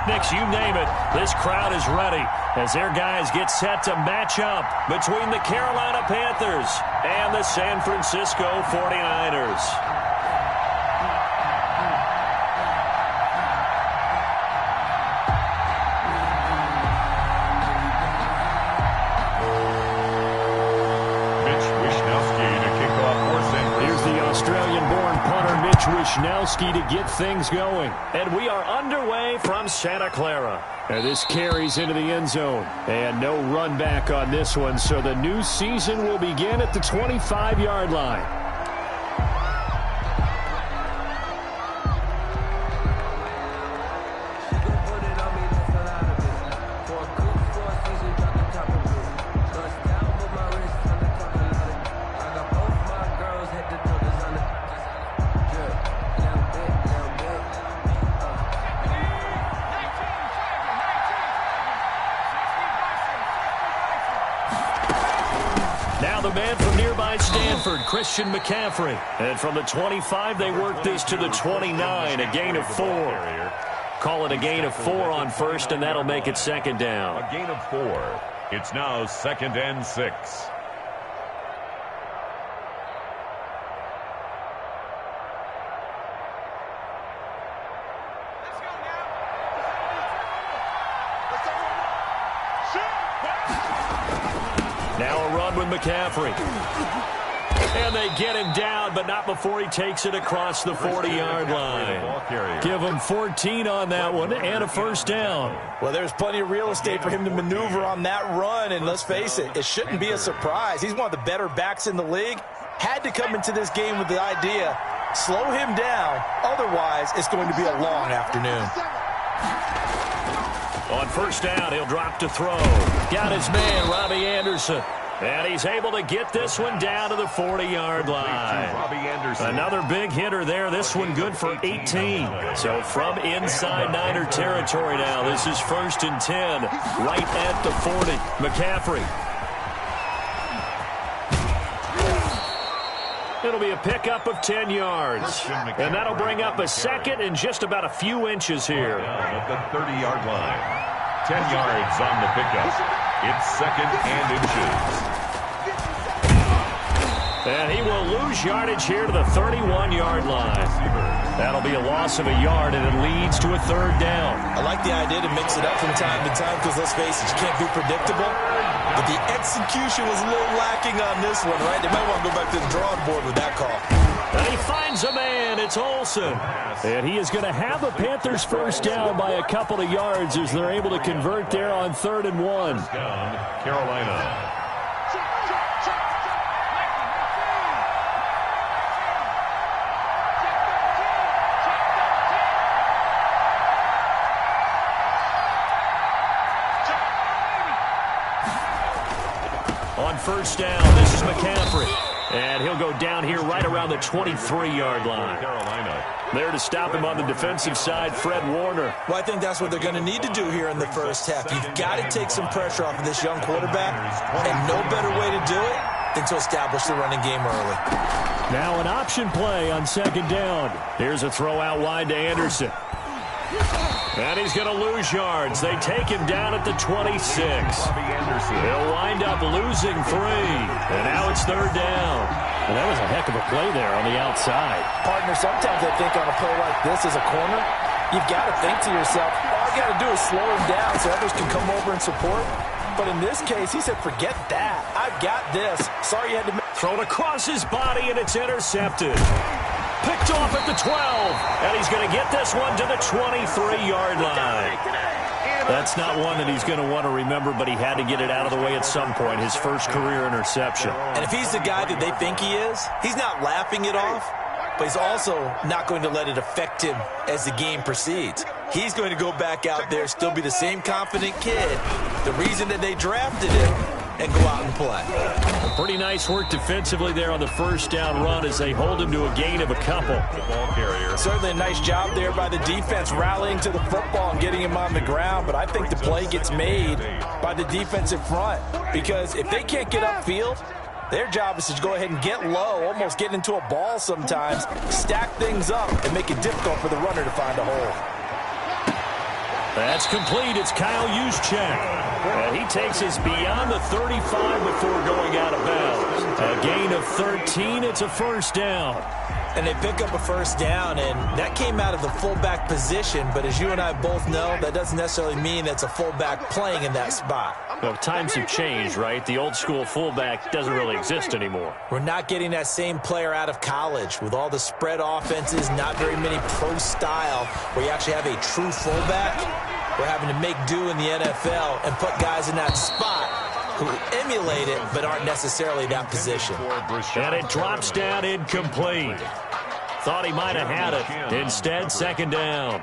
picnics, you name it. This crowd is ready as their guys get set to match up between the Carolina Panthers and the San Francisco 49ers. Wishnowski to get things going. And we are underway from Santa Clara. And this carries into the end zone. And no run back on this one, so the new season will begin at the 25-yard line. Christian McCaffrey. And from the 25, they work this to the 29, a gain of 4. Call it a gain of 4 on first, and that'll make it second down. A gain of 4. It's now 2nd and 6. Now a run with McCaffrey. And they get him down, but not before he takes it across the 40-yard line. Give him 14 on that one and a first down. Well, there's plenty of real estate for him to maneuver on that run, and let's face it, it shouldn't be a surprise. He's one of the better backs in the league. Had to come into this game with the idea, slow him down, otherwise it's going to be a long afternoon. On first down, he'll drop to throw. Got his man, Robbie Anderson. And he's able to get this one down to the 40-yard line. Another big hitter there. This one good for 18. So from inside Niner territory now, this is 1st and 10, right at the 40. McCaffrey. It'll be a pickup of 10 yards. And that'll bring up a second and just about a few inches here. At the 30-yard line. 10 yards on the pickup. It's 2nd and inches. And he will lose yardage here to the 31-yard line. That'll be a loss of a yard, and it leads to a 3rd down. I like the idea to mix it up from time to time because, let's face it, you can't be predictable. But the execution was a little lacking on this one, right? They might want to go back to the drawing board with that call. And he finds a man. It's Olsen. And he is going to have the Panthers first down by a couple of yards as they're able to convert there on 3rd and 1. Down, Carolina. On first down, this is McCaffrey. And he'll go down here right around the 23-yard line. Carolina. There to stop him on the defensive side, Fred Warner. Well, I think that's what they're going to need to do here in the first half. You've got to take some pressure off of this young quarterback, and no better way to do it than to establish the running game early. Now an option play on 2nd down. Here's a throw out wide to Anderson. And he's going to lose yards. They take him down at the 26. He'll wind up losing 3. And now it's 3rd down. And that was a heck of a play there on the outside. Partner, sometimes I think on a play like this as a corner, you've got to think to yourself, all I got to do is slow him down so others can come over and support. But in this case, he said, forget that. I've got this. Sorry you had to... Thrown across his body, and it's intercepted. Picked off at the 12, and he's going to get this one to the 23-yard line. That's not one that he's going to want to remember, but he had to get it out of the way at some point, his first career interception. And if he's the guy that they think he is, he's not laughing it off, but he's also not going to let it affect him as the game proceeds. He's going to go back out there, still be the same confident kid, the reason that they drafted him, and go out and play. Pretty nice work defensively there on the first down run as they hold him to a gain of a couple. The ball carrier. Certainly a nice job there by the defense rallying to the football and getting him on the ground, but I think the play gets made by the defensive front because if they can't get upfield, their job is to go ahead and get low, almost get into a ball sometimes, stack things up, and make it difficult for the runner to find a hole. That's complete. It's Kyle Juszczyk. And he takes us beyond the 35 before going out of bounds. A gain of 13. It's a first down. And they pick up a first down, and that came out of the fullback position. But as you and I both know, that doesn't necessarily mean that's a fullback playing in that spot. Well, times have changed, right? The old school fullback doesn't really exist anymore. We're not getting that same player out of college with all the spread offenses, not very many pro style where you actually have a true fullback. We're having to make do in the NFL and put guys in that spot who emulate it but aren't necessarily that position. And it drops down incomplete. Thought he might have had it. Instead, second down.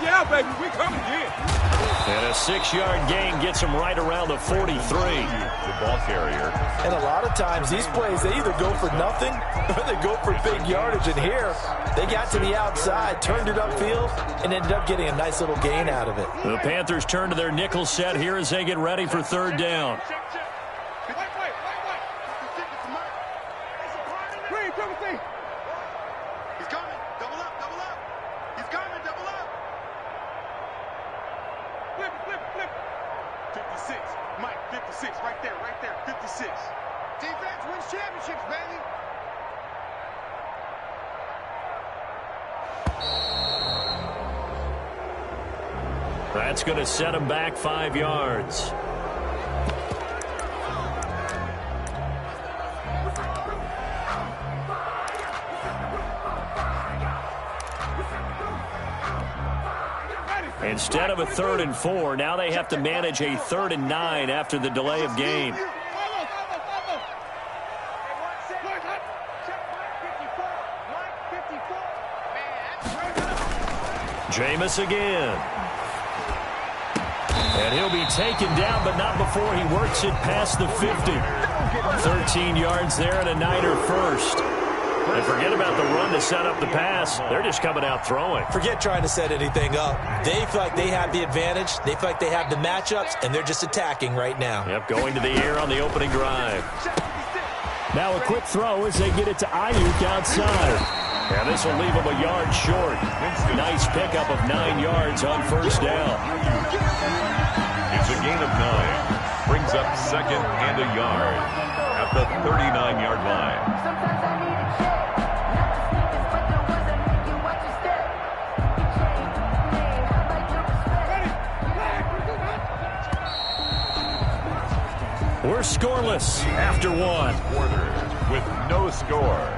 Yeah, baby, we coming in. And a 6-yard gain gets him right around the 43. The ball carrier. And a lot of times, these plays, they either go for nothing or they go for big yardage. And here, they got to the outside, turned it upfield, and ended up getting a nice little gain out of it. The Panthers turn to their nickel set here as they get ready for third down. That's going to set him back 5 yards. Instead of a 3rd and 4, now they have to manage a 3rd and 9 after the delay of game. Jameis again. And he'll be taken down, but not before he works it past the 50. 13 yards there and a Niner first. And forget about the run to set up the pass. They're just coming out throwing. Forget trying to set anything up. They feel like they have the advantage. They feel like they have the matchups, and they're just attacking right now. Yep, going to the air on the opening drive. Now a quick throw as they get it to Ayuk outside. And this will leave him a yard short. Nice pickup of 9 yards on first down. It's a gain of 9. Brings up second and a yard at the 39-yard line. We're scoreless after one. Quarter with no score.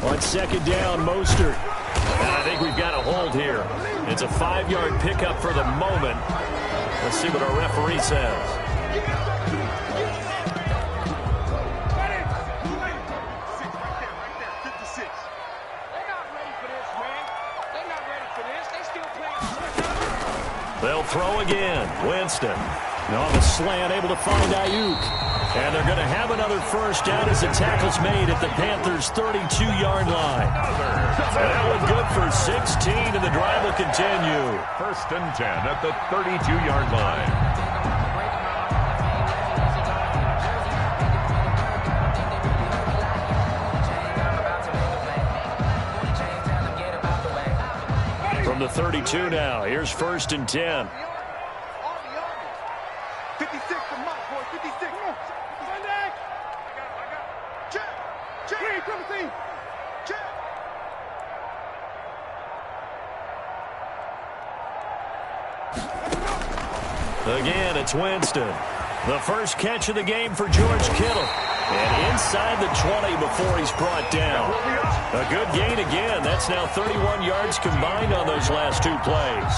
On second down, Mostert. And I think we've got a hold here. It's a 5-yard pickup for the moment. Let's see what our referee says. They'll throw again. Winston. Off a slant, able to find Ayuk. And they're going to have another first down as the tackle's made at the Panthers' 32-yard line. And that one good for 16, and the drive will continue. First and 10 at the 32-yard line. From the 32 now, here's first and 10. 56 to Mike, boy. 56. Sunday. Check. Check. Check. Check. Again, it's Winston. The first catch of the game for George Kittle. And inside the 20 before he's brought down. A good gain again. That's now 31 yards combined on those last two plays.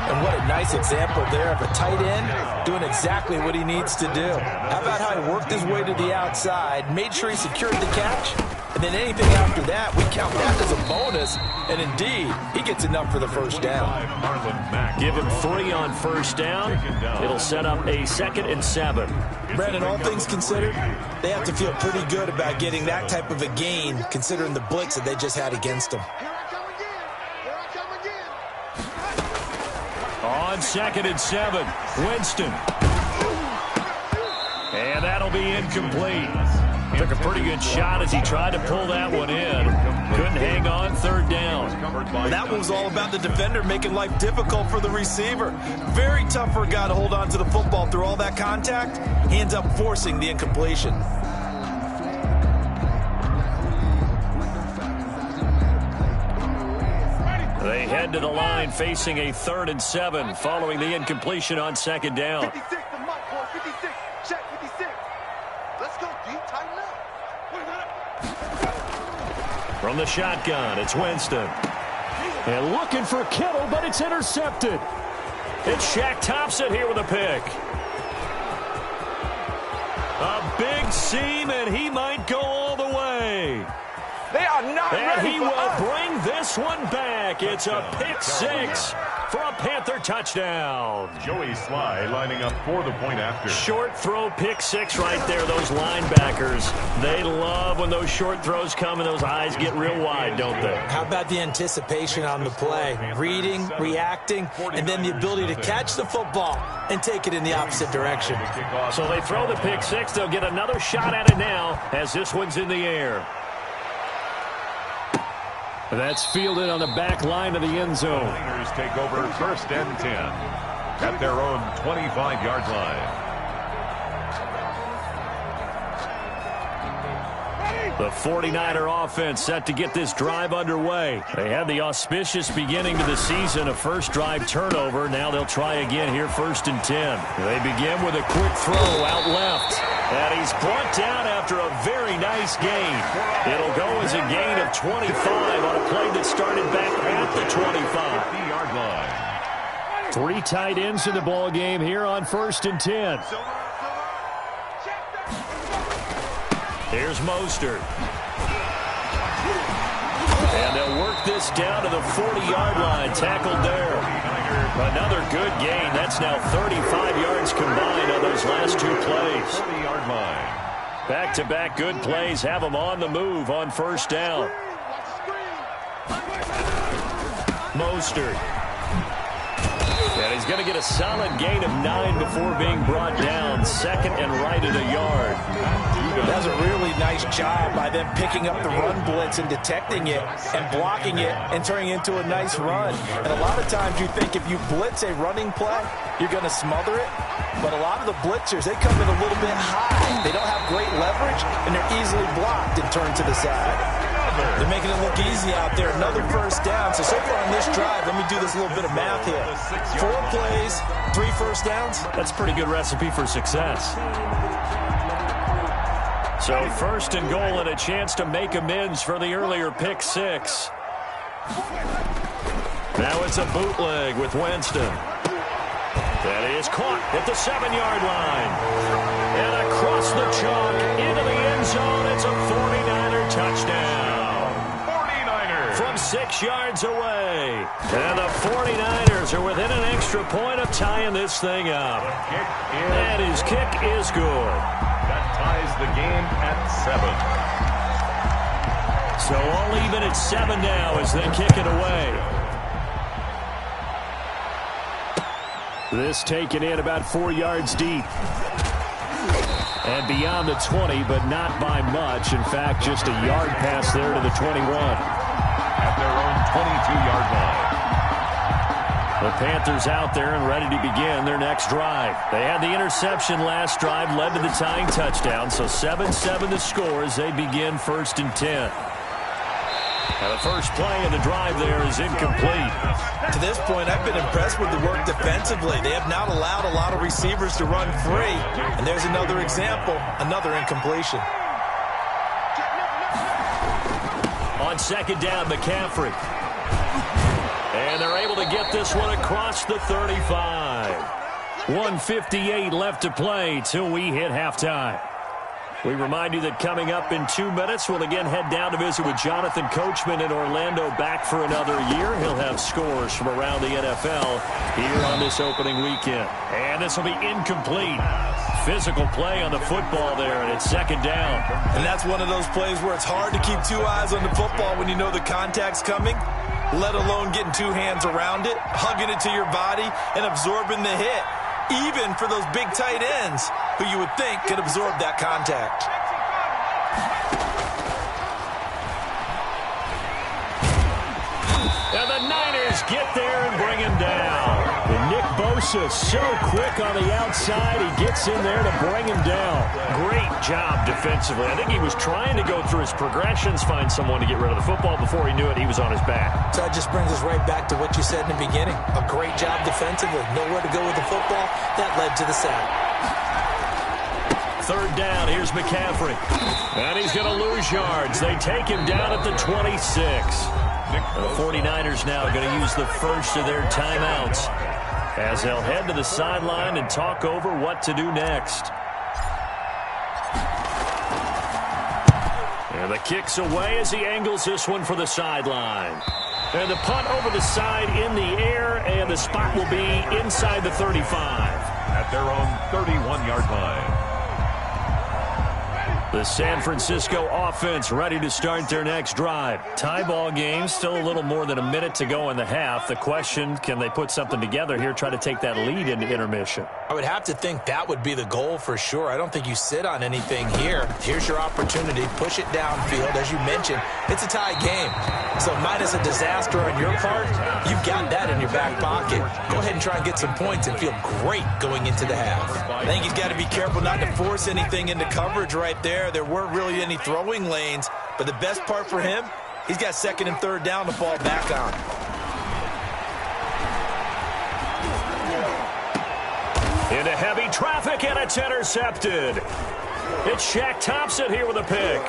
And what a nice example there of a tight end doing exactly what he needs to do. How about how he worked his way to the outside, made sure he secured the catch, and then anything after that, we count that as a bonus. And indeed, he gets enough for the first down. Give him 3 on first down. It'll set up a 2nd and 7. Brandon, all things considered, they have to feel pretty good about getting that type of a gain, considering the blitz that they just had against them. On 2nd and 7, Winston. And that'll be incomplete. Took a pretty good shot as he tried to pull that one in. Couldn't hang on, 3rd down. That one was all about the defender making life difficult for the receiver. Very tough for a guy to hold on to the football through all that contact. He ends up forcing the incompletion. They head to the line facing a 3rd and 7 following the incompletion on 2nd down. 56 to Mike, boy. 56. Check 56. Let's go, D. Tighten up. From the shotgun, it's Winston. And looking for Kittle, but it's intercepted. It's Shaq Thompson here with a pick. A big seam, and he might go all the way. They are not And ready he for will us. bring this one back. It's a pick 6 for a Panther touchdown. Joey Sly lining up for the point after. Short throw, pick 6 right there. Those linebackers, they love when those short throws come and those eyes get real wide, don't they? How about the anticipation on the play? Reading, reacting, and then the ability to catch the football and take it in the opposite direction. So they throw the pick 6. They'll get another shot at it now as this one's in the air. That's fielded on the back line of the end zone. Niners take over 1st and 10 at their own 25-yard line. The 49er offense set to get this drive underway. They had the auspicious beginning to the season, a first drive turnover. Now they'll try again here, 1st and 10. They begin with a quick throw out left. And he's brought down after a very nice gain. It'll go as a gain of 25 on a play that started back at the 25. 50-yard line. 3 tight ends in the ball game here on 1st and 10. Here's Mostert. And they'll work this down to the 40-yard line. Tackled there. Another good gain. That's now 35 yards combined on those last 2 plays. 40-yard line. Back-to-back good plays have them on the move on 1st down. Mostert. And he's going to get a solid gain of 9 before being brought down. 2nd and right at a yard. That was a really nice job by them picking up the run blitz and detecting it and blocking it and turning it into a nice run. And a lot of times you think if you blitz a running play, you're going to smother it. But a lot of the blitzers, they come in a little bit high. They don't have great leverage, and they're easily blocked and turned to the side. They're making it look easy out there. Another 1st down. So far on this drive, let me do this little bit of math here. 4 plays, 3 1st downs. That's a pretty good recipe for success. So 1st and goal and a chance to make amends for the earlier pick 6. Now it's a bootleg with Winston. That is caught at the 7-yard line. And across the chalk into the end zone. It's a 49er touchdown. 49ers. From 6 yards away. And the 49ers are within an extra point of tying this thing up. And his kick is good. That ties the game at 7. So all even at 7 now as they kick it away. This taken in about 4 yards deep. And beyond the 20, but not by much. In fact, just a yard pass there to the 21. At their own 22-yard line. The Panthers out there and ready to begin their next drive. They had the interception last drive, led to the tying touchdown. So 7-7 the score as they begin 1st and 10. Now the first play of the drive there is incomplete. To this point, I've been impressed with the work defensively. They have not allowed a lot of receivers to run free. And there's another example, another incompletion. On second down, McCaffrey. And they're able to get this one across the 35. 1:58 left to play till we hit halftime. We remind you that coming up in 2 minutes, we'll again head down to visit with Jonathan Coachman in Orlando, back for another year. He'll have scores from around the NFL here on this opening weekend. And this will be incomplete. Physical play on the football there, and it's second down. And that's one of those plays where it's hard to keep two eyes on the football when you know the contact's coming, let alone getting two hands around it, hugging it to your body, and absorbing the hit. Even for those big tight ends who you would think could absorb that contact. And the Niners get there and bring him down. And Nick Bosa so quick on the outside, he gets in there to bring him down. Great job defensively. I think he was trying to go through his progressions, find someone to get rid of the football. Before he knew it, he was on his back. So that just brings us right back to what you said in the beginning. A great job defensively. Nowhere to go with the football. That led to the sack. Third down, here's McCaffrey. And he's going to lose yards. They take him down at the 26. The 49ers now going to use the first of their timeouts as they'll head to the sideline and talk over what to do next. And the kick's away as he angles this one for the sideline. And the punt over the side in the air, and the spot will be inside the 35. At their own 31-yard line. The San Francisco offense ready to start their next drive. Tie ball game, still a little more than a minute to go in the half. The question, can they put something together here, try to take that lead into intermission? I would have to think that would be the goal for sure. I don't think you sit on anything here. Here's your opportunity. Push it downfield. As you mentioned, it's a tie game. So minus a disaster on your part, you've got that in your back pocket. Go ahead and try and get some points and feel great going into the half. I think he's got to be careful not to force anything into coverage right there. There weren't really any throwing lanes, but the best part for him, he's got second and third down to fall back on. Into heavy traffic, and it's intercepted. It's Shaq Thompson here with a pick.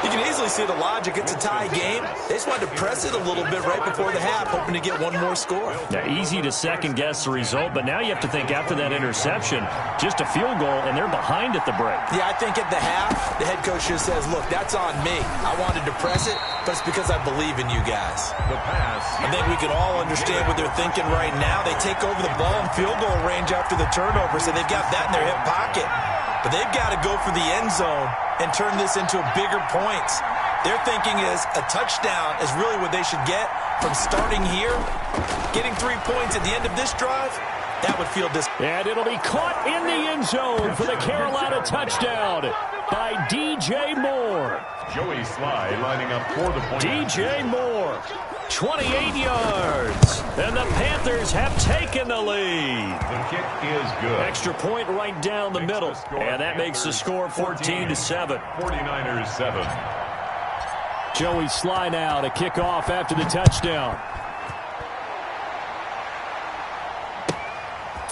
You can easily see the logic. It's a tie game. They just wanted to press it a little bit right before the half, hoping to get one more score. Now, easy to second-guess the result, but now you have to think after that interception, just a field goal, and they're behind at the break. Yeah, I think at the half, the head coach just says, look, that's on me. I wanted to press it, but it's because I believe in you guys. The pass. I think we can all understand what they're thinking right now. They take over the ball in field goal range after the turnover, so they've got that in their hip pocket. But they've got to go for the end zone and turn this into bigger points. Their thinking is a touchdown is really what they should get from starting here. Getting 3 points at the end of this drive, that would feel And it'll be caught in the end zone for the Carolina touchdown by DJ Moore. Joey Sly lining up for the point. DJ Moore, 28 yards. And the Panthers have taken the lead. The kick is good. Extra point right down the middle. And that makes the score 14-7. 49ers 7. Joey Sly now to kick off after the touchdown.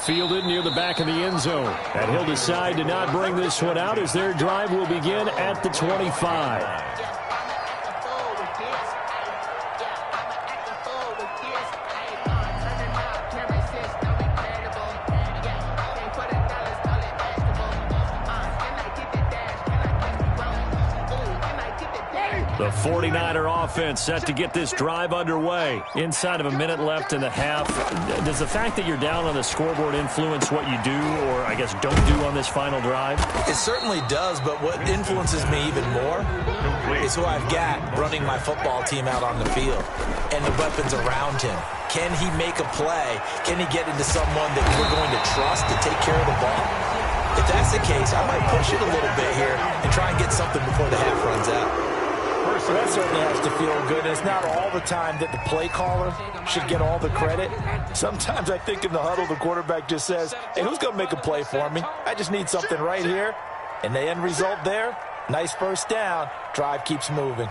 Fielded near the back of the end zone. And he'll decide to not bring this one out as their drive will begin at the 25. The 49er offense set to get this drive underway. Inside of a minute left in the half. Does the fact that you're down on the scoreboard influence what you do or, I guess, don't do on this final drive? It certainly does, but what influences me even more is who I've got running my football team out on the field and the weapons around him. Can he make a play? Can he get into someone that we're going to trust to take care of the ball? If that's the case, I might push it a little bit here and try and get something before the half runs out. So that certainly has to feel good. And it's not all the time that the play caller should get all the credit. Sometimes I think in the huddle, the quarterback just says, hey, who's going to make a play for me? I just need something right here. And the end result there, nice first down. Drive keeps moving.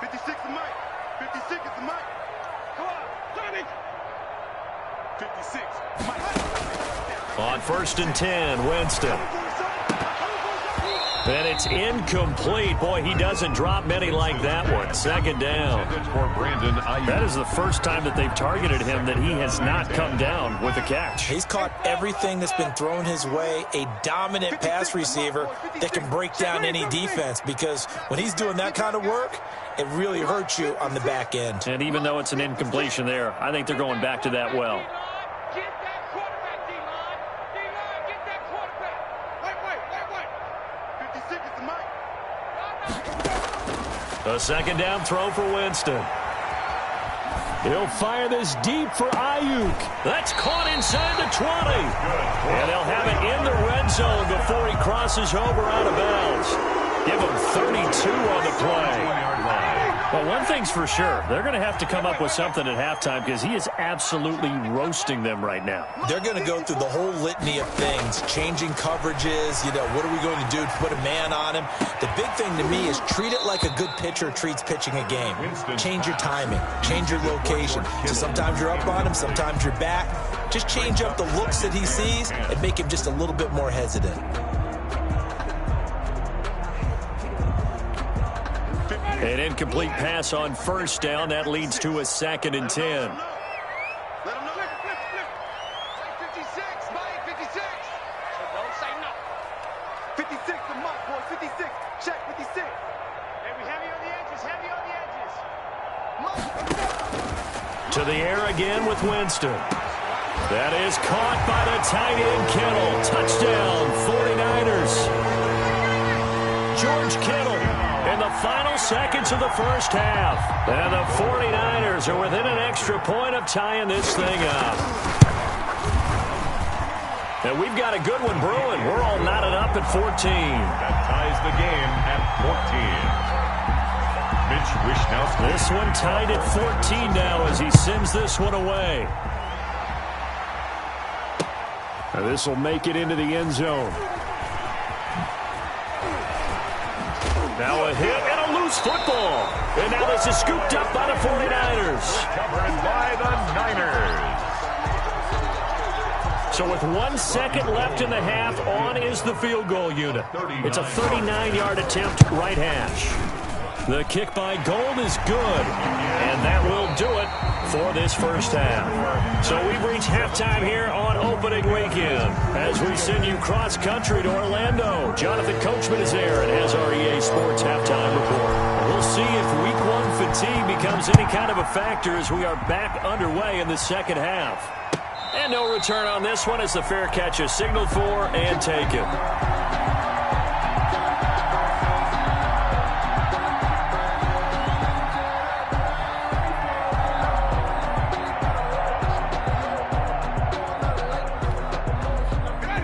56 is Mike. 56 is the Mike. Come on, Johnny. 56, Mike. On 1st and 10, Winston. And it's incomplete. Boy, he doesn't drop many like that one. 2nd down. That is the first time that they've targeted him that he has not come down with a catch. He's caught everything that's been thrown his way. A dominant pass receiver that can break down any defense, because when he's doing that kind of work, it really hurts you on the back end. And even though it's an incompletion there, I think they're going back to that well. A 2nd down throw for Winston. He'll fire this deep for Ayuk. That's caught inside the 20. And they'll have it in the red zone before he crosses over out of bounds. Give him 32 on the play. Well, one thing's for sure. They're going to have to come up with something at halftime, because he is absolutely roasting them right now. They're going to go through the whole litany of things, changing coverages. What are we going to do to put a man on him? The big thing to me is treat it like a good pitcher treats pitching a game. Change your timing. Change your location. So sometimes you're up on him, sometimes you're back. Just change up the looks that he sees and make him just a little bit more hesitant. An incomplete pass on 1st down. That leads to a 2nd and 10. Let him know. 56, Mike, 56. Don't say no. 56 to Mike, boy, 56. Check 56. Hey, we heavy on the edges, heavy on the edges. Mike. To the air again with Winston. That is caught by the tight end Kittle. Touchdown, 49ers. George Kittle in the final seconds of the 1st half. And the 49ers are within an extra point of tying this thing up. And we've got a good one brewing. We're all knotted up at 14. That ties the game at 14. Mitch Wishnowski. This one tied at 14 now as he sends this one away. And this will make it into the end zone. Now a hit and a loose football. And now this is scooped up by the 49ers. Covered by the Niners. So with 1 second left in the half, on is the field goal unit. It's a 39-yard attempt, right hash. The kick by Gold is good, and that will do it for this 1st half. So we've reached halftime here on opening weekend as we send you cross-country to Orlando. Jonathan Coachman is there and has our EA Sports halftime report. We'll see if Week 1 fatigue becomes any kind of a factor as we are back underway in the 2nd half. And no return on this one as the fair catch is signaled for and taken.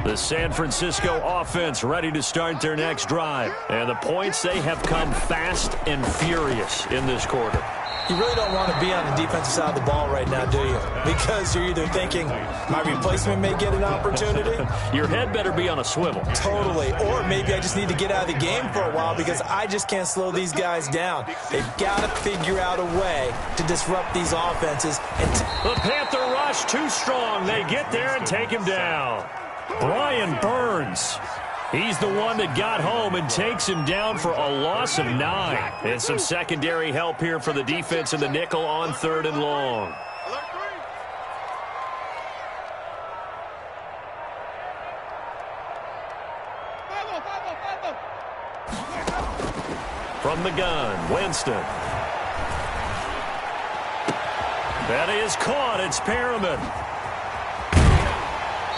The San Francisco offense ready to start their next drive. And the points, they have come fast and furious in this quarter. You really don't want to be on the defensive side of the ball right now, do you? Because you're either thinking, my replacement may get an opportunity. Your head better be on a swivel. Totally. Or maybe I just need to get out of the game for a while because I just can't slow these guys down. They've got to figure out a way to disrupt these offenses. The Panther rush too strong. They get there and take him down. Brian Burns. He's the one that got home and takes him down for a loss of 9. And some secondary help here for the defense in the nickel on 3rd and long. From the gun, Winston. That is caught. It's Perriman.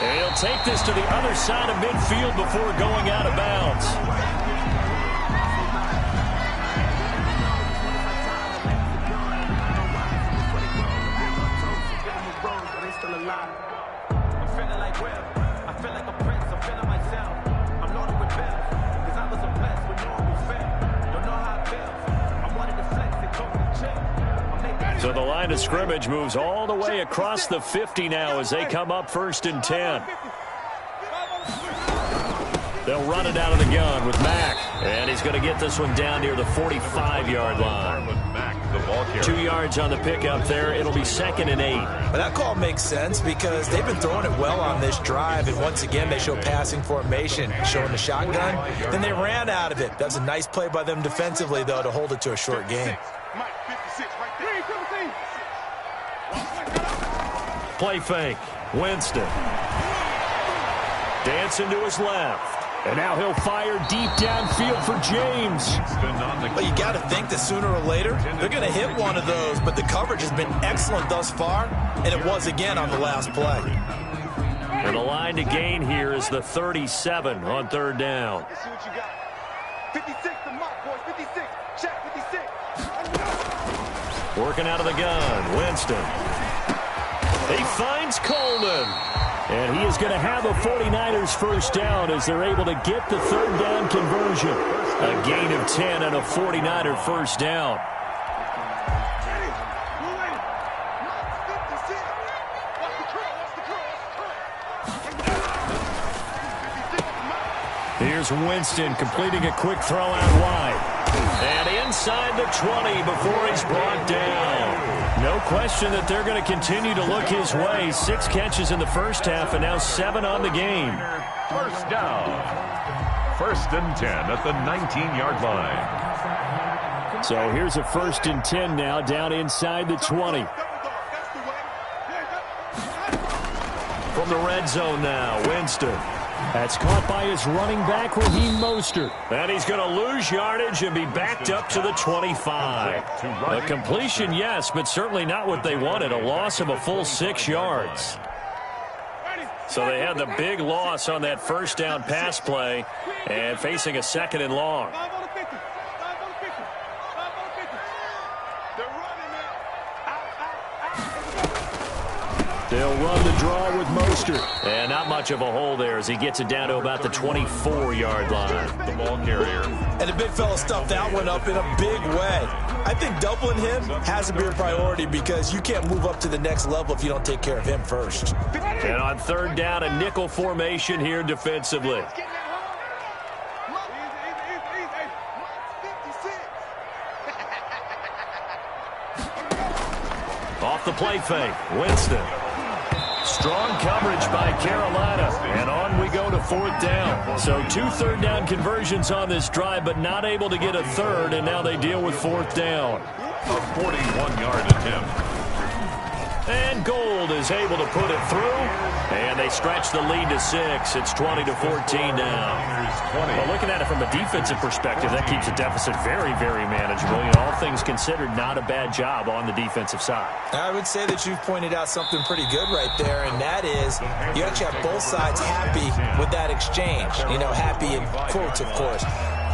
And he'll take this to the other side of midfield before going out of bounds. I'm feeling like Will. I feel like a prince. I'm feeling myself. I'm loaded with bells. Because I was a blessed with no respect. Don't know how it feels. I wanted to flex and go to check. So the line of scrimmage moves all the way across the 50 now as they come up 1st and 10. They'll run it out of the gun with Mack. And he's going to get this one down near the 45-yard line. 2 yards on the pickup there. It'll be 2nd and 8. But that call makes sense because they've been throwing it well on this drive. And once again, they show passing formation, showing the shotgun. Then they ran out of it. That's a nice play by them defensively, though, to hold it to a short game. Play fake. Winston. Dancing to his left. And now he'll fire deep downfield for James. But you got to think that sooner or later, they're going to hit one of those. But the coverage has been excellent thus far, and it was again on the last play. And the line to gain here is the 37 on 3rd down. Let's see what you got. 56 the mark, boys. 56. Check 56. Working out of the gun. Winston. He finds Coleman. And he is going to have a 49ers first down as they're able to get the 3rd down conversion. A gain of 10 and a 49er first down. Here's Winston completing a quick throw out wide. And inside the 20 before he's brought down. No question that they're going to continue to look his way. 6 catches in the first half and now 7 on the game. First down. 1st and 10 at the 19-yard line. So here's a 1st and 10 now down inside the 20. From the red zone now, Winston. That's caught by his running back, Raheem Mostert. And he's going to lose yardage and be backed up to the 25. A completion, yes, but certainly not what they wanted. A loss of a full 6 yards. So they had the big loss on that first down pass play and facing a 2nd and long. They'll run the draw with Mostert. And not much of a hole there as he gets it down to about the 24-yard line. The ball carrier. And the big fella stuffed that one up in a big way. I think doubling him has to be a priority because you can't move up to the next level if you don't take care of him first. And on 3rd down, a nickel formation here defensively. Off the play fake, Winston. Strong coverage by Carolina, and on we go to 4th down. So 2 3rd down conversions on this drive, but not able to get a 3rd, and now they deal with 4th down. A 41-yard attempt. And Gold is able to put it through, and they stretch the lead to 6. It's 20-14 now. Well, looking at it from a defensive perspective, that keeps the deficit very, very manageable. You know, all things considered, not a bad job on the defensive side. I would say that you've pointed out something pretty good right there, and that is you actually have both sides happy with that exchange. You know, happy in quotes, of course.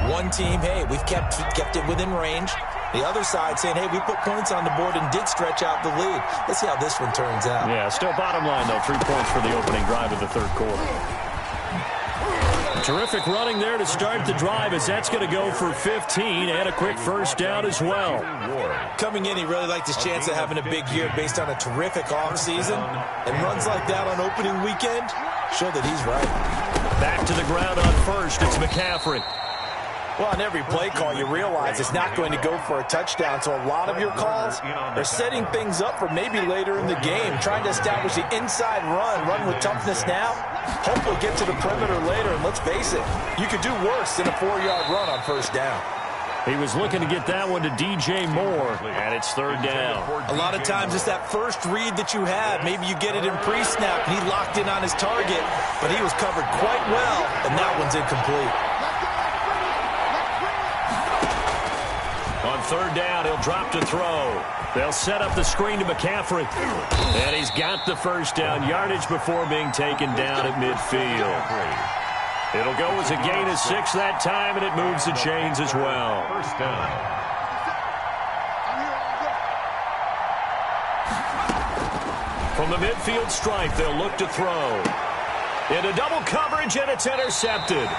One team, hey, we've kept it within range. The other side saying, hey, we put points on the board and did stretch out the lead. Let's see how this one turns out. Yeah, still bottom line, though. 3 points for the opening drive of the 3rd quarter. Terrific running there to start the drive as that's going to go for 15 and a quick first down as well. Coming in, he really liked his chance of having a big year based on a terrific offseason. And runs like that on opening weekend show that he's right. Back to the ground on 1st. It's McCaffrey. Well, on every play call, you realize it's not going to go for a touchdown, so a lot of your calls are setting things up for maybe later in the game, trying to establish the inside run with toughness now, hopefully get to the perimeter later, and let's face it, you could do worse than a 4-yard run on 1st down. He was looking to get that one to DJ Moore, and it's 3rd down. A lot of times it's that first read that you have. Maybe you get it in pre-snap, and he locked in on his target, but he was covered quite well, and that one's incomplete. On 3rd down, he'll drop to throw. They'll set up the screen to McCaffrey. And he's got the first down yardage before being taken down at midfield. It'll go as a gain of 6 that time, and it moves the chains as well. First down. From the midfield stripe, they'll look to throw. Into double coverage, and it's intercepted.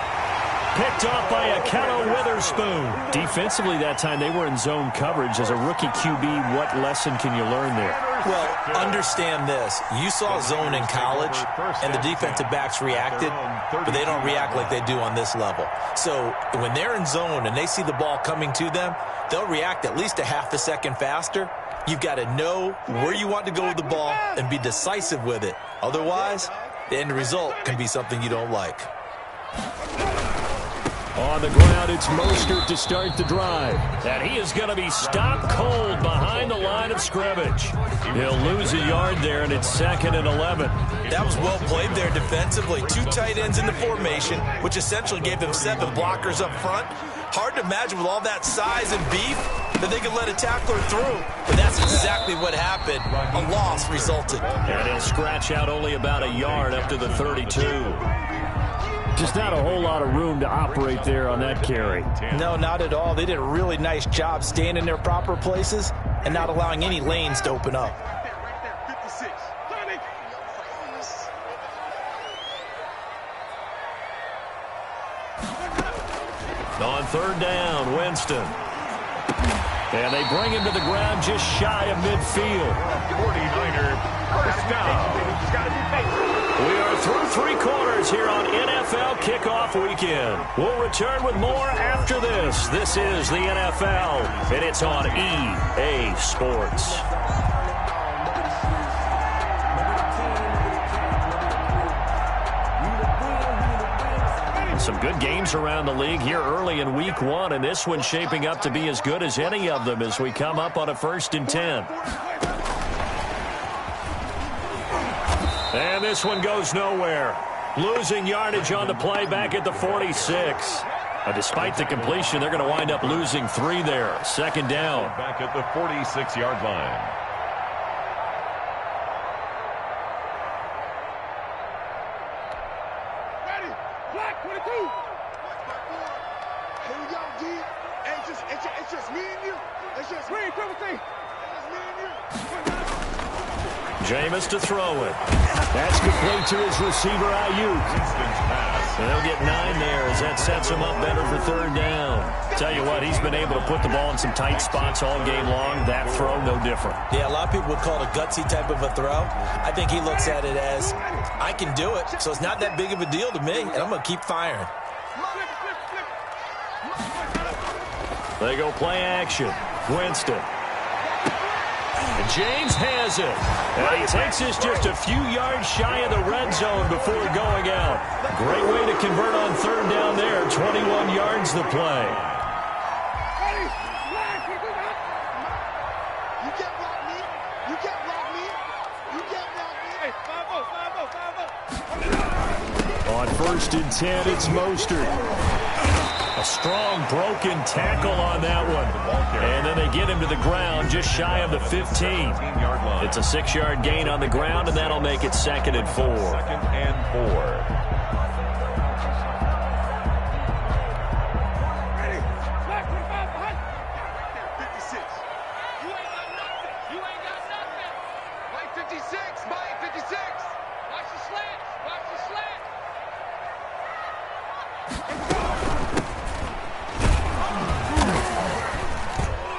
picked off by Akello Witherspoon. Defensively that time, they were in zone coverage. As a rookie QB, what lesson can you learn there? Well, understand this. You saw zone in college, and the defensive backs reacted, but they don't react like they do on this level. So when they're in zone and they see the ball coming to them, they'll react at least a half a second faster. You've got to know where you want to go with the ball and be decisive with it. Otherwise, the end result can be something you don't like. On the ground, it's Mostert to start the drive. And he is going to be stopped cold behind the line of scrimmage. He'll lose a yard there, and it's 2nd and 11. That was well played there defensively. 2 tight ends in the formation, which essentially gave them 7 blockers up front. Hard to imagine with all that size and beef that they could let a tackler through. But that's exactly what happened. A loss resulted. And he'll scratch out only about a yard up to the 32. Just not a whole lot of room to operate there on that carry. No, not at all. They did a really nice job staying in their proper places and not allowing any lanes to open up. On 3rd down, Winston. And they bring him to the ground just shy of midfield. 49er first down. We are through 3 quarters here on NFL Kickoff Weekend. We'll return with more after this. This is the NFL, and it's on EA Sports. Some good games around the league here early in Week 1, and this one's shaping up to be as good as any of them as we come up on a 1st and 10. And this one goes nowhere. Losing yardage on the play back at the 46. Despite the completion, they're going to wind up losing 3 there. 2nd down. Back at the 46-yard line. Jameis to throw it. That's complete to his receiver, Ayuk. And he'll get 9 there as that sets him up better for 3rd down. Tell you what, he's been able to put the ball in some tight spots all game long. That throw, no different. Yeah, a lot of people would call it a gutsy type of a throw. I think he looks at it as, I can do it, so it's not that big of a deal to me, and I'm going to keep firing. They go play action. Winston. And James has it. And he takes this just a few yards shy of the red zone before going out. Great way to convert on 3rd down there. 21 yards the play. You can't block me. You can't block me. You can't block me. Hey, 5-0. On 1st and 10, it's Mostert. A strong broken tackle on that one. And then they get him to the ground just shy of the 15. It's a 6-yard gain on the ground, and that'll make it 2nd and 4. 2nd and 4.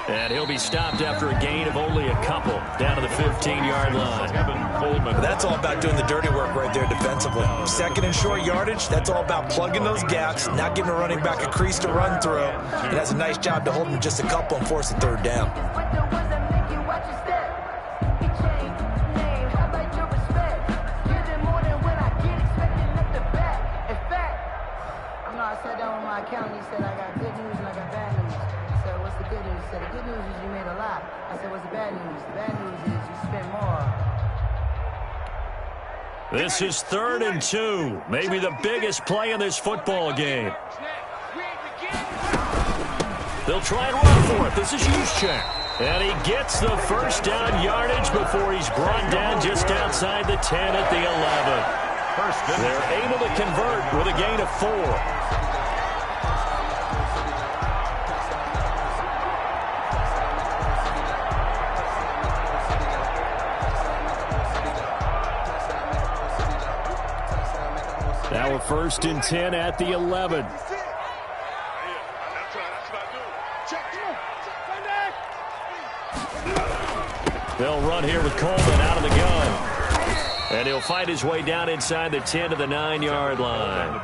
And he'll be stopped after a gain of only a couple down to the 15-yard line. That's all about doing the dirty work right there defensively. 2nd and short yardage, that's all about plugging those gaps, not giving a running back a crease to run through. It has a nice job to hold him just a couple and force a 3rd down. I sat down with my accountant. He said, I got good news and I got bad news. I said, what's the good news? He said, the good news is you made a lot. I said, what's the bad news? The bad news is you spent more. This is 3rd and 2. Maybe the biggest play in this football game. They'll try and run for it. This is Juszczyk. And he gets the 1st down yardage before he's brought down just outside the 10 at the 11. They're able to convert with a gain of 4. Now a 1st and 10 at the 11. They'll run here with Coleman out of the gun. And he'll fight his way down inside the 10 to the 9-yard line.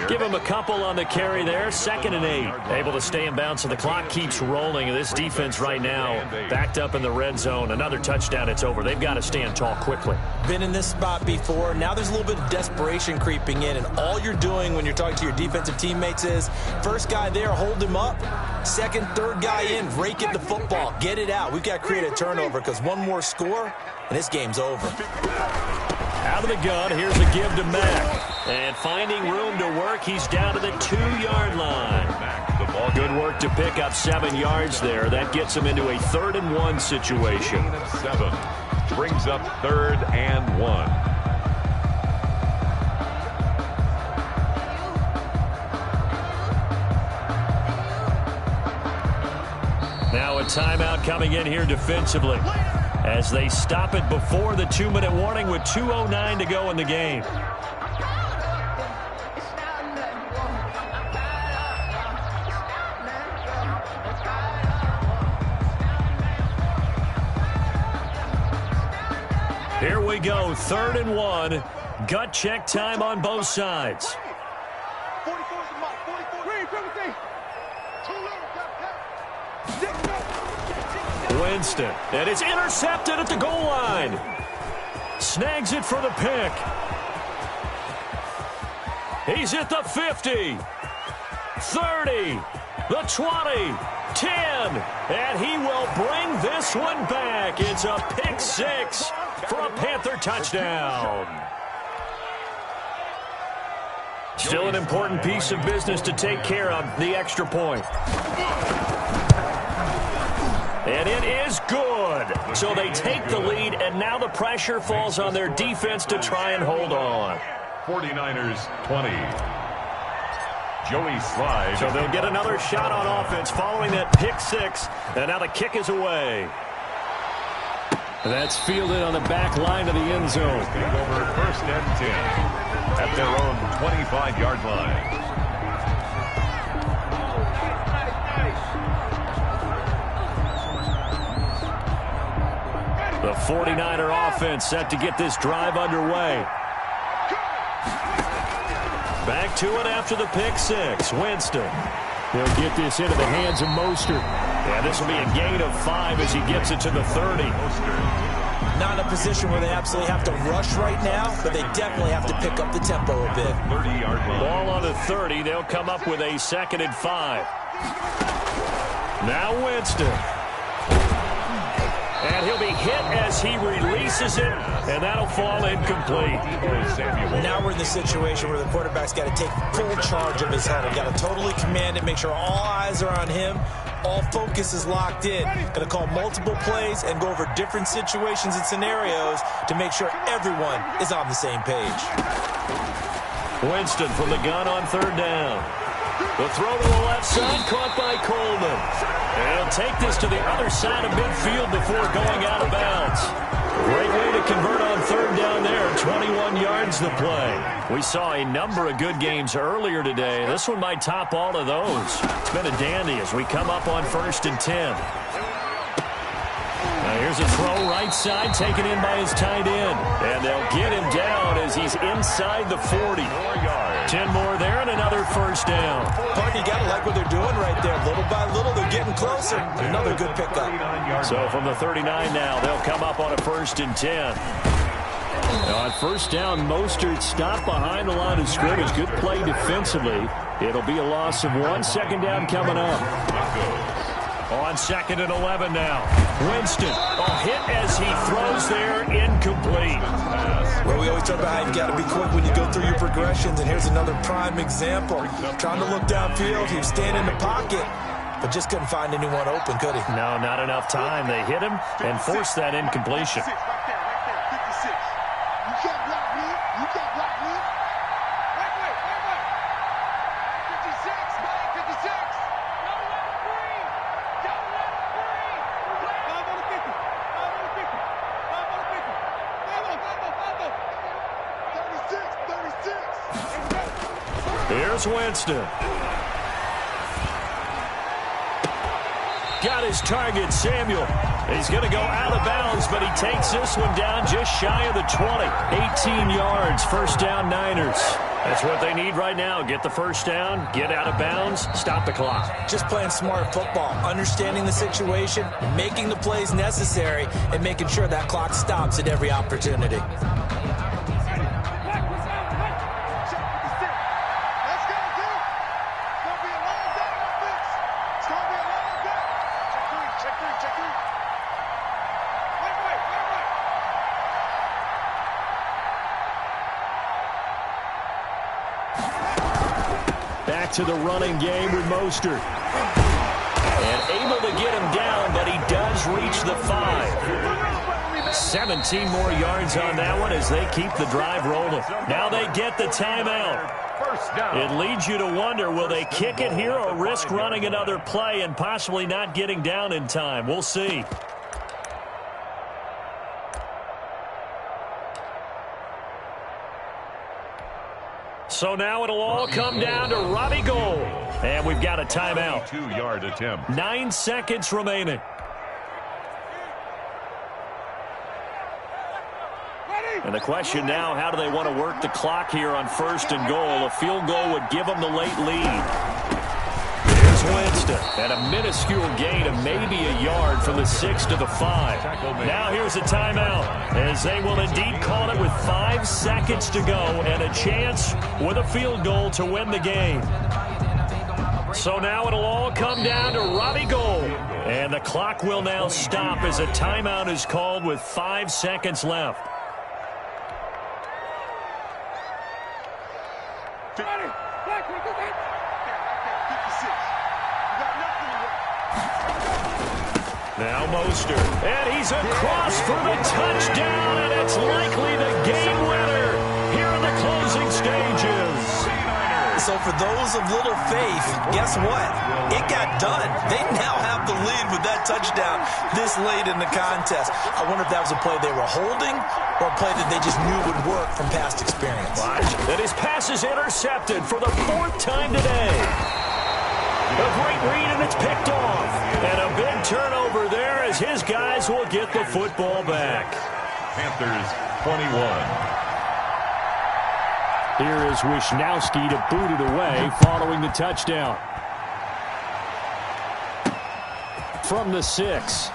Give him a couple on the carry there. 2nd and 8. Able to stay in bounds, so the clock keeps rolling. And this defense right now backed up in the red zone. Another touchdown, it's over. They've got to stand tall quickly. Been in this spot before. Now there's a little bit of desperation creeping in. And all you're doing when you're talking to your defensive teammates is, first guy there, hold him up. Second, third guy in, rake at the football. Get it out. We've got to create a turnover because one more score, and this game's over. Out of the gun, here's a give to Mack. And finding room to work, he's down to the 2-yard line. Good work to pick up 7 yards there. That gets him into a 3rd and 1 situation. 7 brings up 3rd and 1. Now a timeout coming in here defensively as they stop it before the 2-minute warning with 2:09 to go in the game. Here we go, 3rd and 1. Gut check time on both sides. 44's the mark. 44. Green, 15. Too little. Winston, and it's intercepted at the goal line. Snags it for the pick. He's at the 50, 30, the 20, 10, and he will bring this one back. It's a pick 6 for a Panther touchdown. Still an important piece of business to take care of, the extra point. And it is good. So they take the lead, and now the pressure falls on their defense to try and hold on. 49ers 20. Joey Slide. So they'll get another shot on offense following that pick 6, and now the kick is away. That's fielded on the back line of the end zone. Take over 1st and 10 at their own 25-yard line. The 49er offense set to get this drive underway. Back to it after the pick 6. Winston. They'll get this into the hands of Mostert. Yeah, this will be a gain of 5 as he gets it to the 30. Not in a position where they absolutely have to rush right now, but they definitely have to pick up the tempo a bit. 30-yard line. Ball on the 30. They'll come up with a 2nd and 5. Now Winston. And he'll be hit as he releases it, and that'll fall incomplete. Now we're in the situation where the quarterback's got to take full charge of his huddle. Got to totally command it, make sure all eyes are on him. All focus is locked in. Going to call multiple plays and go over different situations and scenarios to make sure everyone is on the same page. Winston from the gun on 3rd down. The throw to the left side, caught by Coleman. And he'll take this to the other side of midfield before going out of bounds. Great way to convert on 3rd down there. 21 yards the play. We saw a number of good games earlier today. This one might top all of those. It's been a dandy as we come up on 1st and 10. Now here's a throw right side taken in by his tight end. And they'll get him down as he's inside the 40. 10 more there and another 1st down. Party, you got to like what they're doing right there. Little by little, they're getting closer. Another good pickup. So from the 39 now, they'll come up on a 1st and 10. Now on 1st down, Mostert stopped behind the line of scrimmage. Good play defensively. It'll be a loss of 1. 2nd down coming up. On 2nd and 11 now. Winston, a hit as he throws there, incomplete. Well, we always talk about how you've got to be quick when you go through your progressions, and here's another prime example. Trying to look downfield, he was standing in the pocket, but just couldn't find anyone open, could he? No, not enough time. They hit him and forced that incompletion. Right there, 56. You can't block me. You can't block me. Right way. 56, Mike, 56. Don't let him breathe. Don't let him breathe. 5 on the 50. 5 on the 50. 5 on the 50. 5 on. 36. Here's Winston. got his target, Samuel. He's going to go out of bounds, but he takes this one down just shy of the 20. 18 yards, first down Niners. That's what they need right now. Get the first down, get out of bounds, stop the clock. Just playing smart football, understanding the situation, making the plays necessary, and making sure that clock stops at every opportunity. Back to the running game with Mostert. And able to get him down, but he does reach the 5. 17 more yards on that one as they keep the drive rolling. Now they get the timeout. It leads you to wonder, will they kick it here or risk running another play and possibly not getting down in time? We'll see. So now it'll all come down to Robbie Gould. And we've got a timeout. 2-yard attempt. 9 seconds remaining. And the question now, how do they want to work the clock here on 1st and goal? A field goal would give them the late lead. Here's Winston. And a minuscule gain of maybe a yard from the 6 to the 5. Now here's a timeout, as they will indeed call it with 5 seconds to go and a chance with a field goal to win the game. So now it'll all come down to Robbie Gould. And the clock will now stop as a timeout is called with 5 seconds left. Now Mostert, and he's across for the touchdown, and it's likely the game winner here in the closing stages. So for those of little faith, guess what? It got done. They now have the lead with that touchdown this late in the contest. I wonder if that was a play they were holding or a play that they just knew would work from past experience. And his pass is intercepted for the 4th time today. A great read, and it's picked off. And a big turnover there as his guys will get the football back. Panthers 21. Here is Wisnowski to boot it away following the touchdown. From the 6.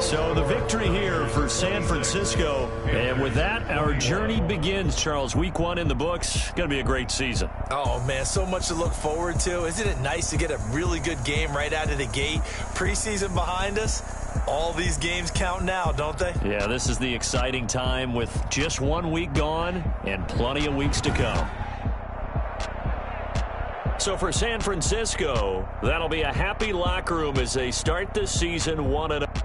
So the victory here for San Francisco. And with that, our journey begins, Charles. Week 1 in the books. Going to be a great season. Oh, man, so much to look forward to. Isn't it nice to get a really good game right out of the gate? Preseason behind us. All these games count now, don't they? Yeah, this is the exciting time with just 1 week gone and plenty of weeks to come. So for San Francisco, that'll be a happy locker room as they start this season 1-0.